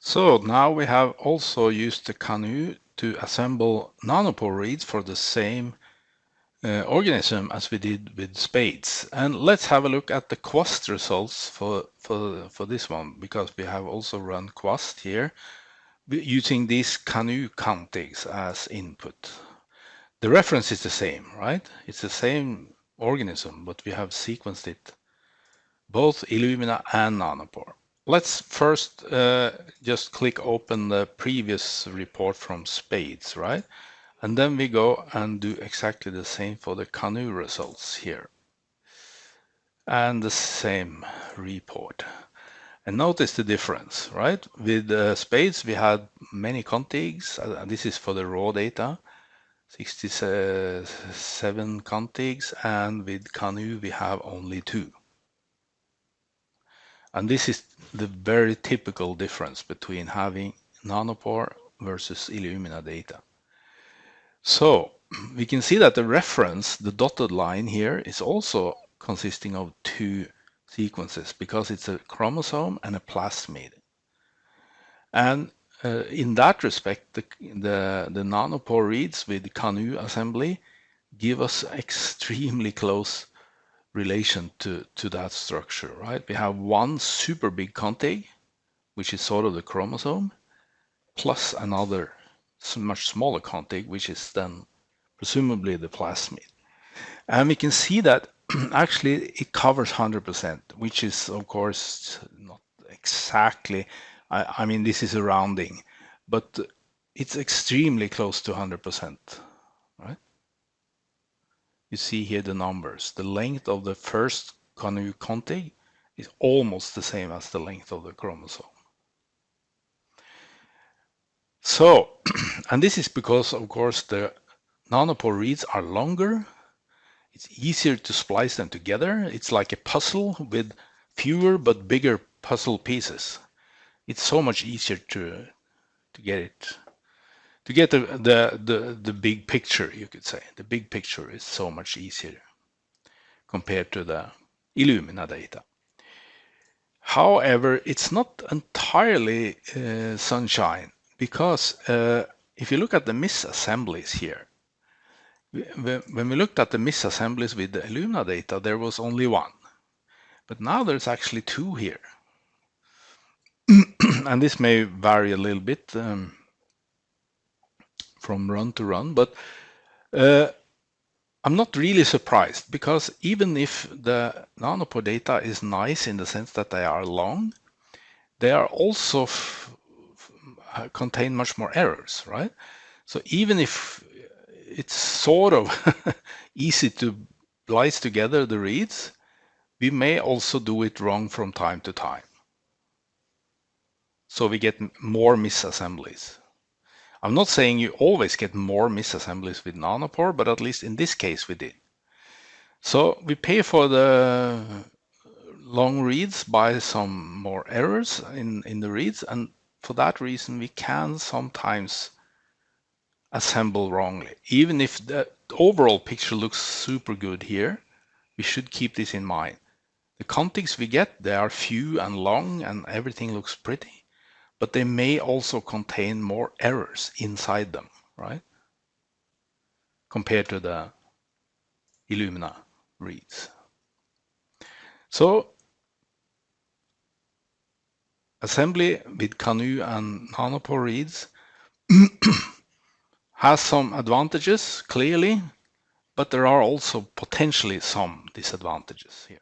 So now we have also used the Canoe to assemble nanopore reeds for the same organism as we did with spades. And let's have a look at the Quast results for this one, because we have also run Quast here using these Canoe contigs as input. The reference is the same, right? It's the same organism, but we have sequenced it, both Illumina and nanopore. Let's first just click open the previous report from Spades, right? And then we go and do exactly the same for the Canoe results here. And the same report. And notice the difference, right? With Spades, we had many contigs. This is for the raw data, 67 contigs. And with Canoe, we have only 2. And this is the very typical difference between having nanopore versus Illumina data. So we can see that the reference, the dotted line here, is also consisting of 2 sequences because it's a chromosome and a plasmid. And in that respect, the nanopore reads with Canoe assembly give us extremely close relation to that structure, right? We have one super big contig, which is sort of the chromosome, plus another much smaller contig, which is then presumably the plasmid. And we can see that actually it covers 100%, which is of course not exactly, I mean, this is a rounding, but it's extremely close to 100%, right? You see here the numbers. The length of the first Canoe contig is almost the same as the length of the chromosome. So, and this is because, of course, the nanopore reads are longer. It's easier to splice them together. It's like a puzzle with fewer but bigger puzzle pieces. It's so much easier to get the big picture, you could say. The big picture is so much easier compared to the Illumina data. However, it's not entirely sunshine, because if you look at the misassemblies here, when we looked at the misassemblies with the Illumina data, there was only 1. But now there's actually 2 here. And this may vary a little bit from run to run, but I'm not really surprised, because even if the nanopore data is nice in the sense that they are long, they are also contain much more errors, right? So even if it's sort of easy to splice together the reads, we may also do it wrong from time to time. So we get more misassemblies. I'm not saying you always get more misassemblies with nanopore, but at least in this case we did. So we pay for the long reads by some more errors in the reads, and for that reason we can sometimes assemble wrongly. Even if the overall picture looks super good here, we should keep this in mind. The contigs we get, they are few and long and everything looks pretty, but they may also contain more errors inside them, right? Compared to the Illumina reads. So assembly with Canoe and nanopore reads has some advantages, clearly, but there are also potentially some disadvantages here.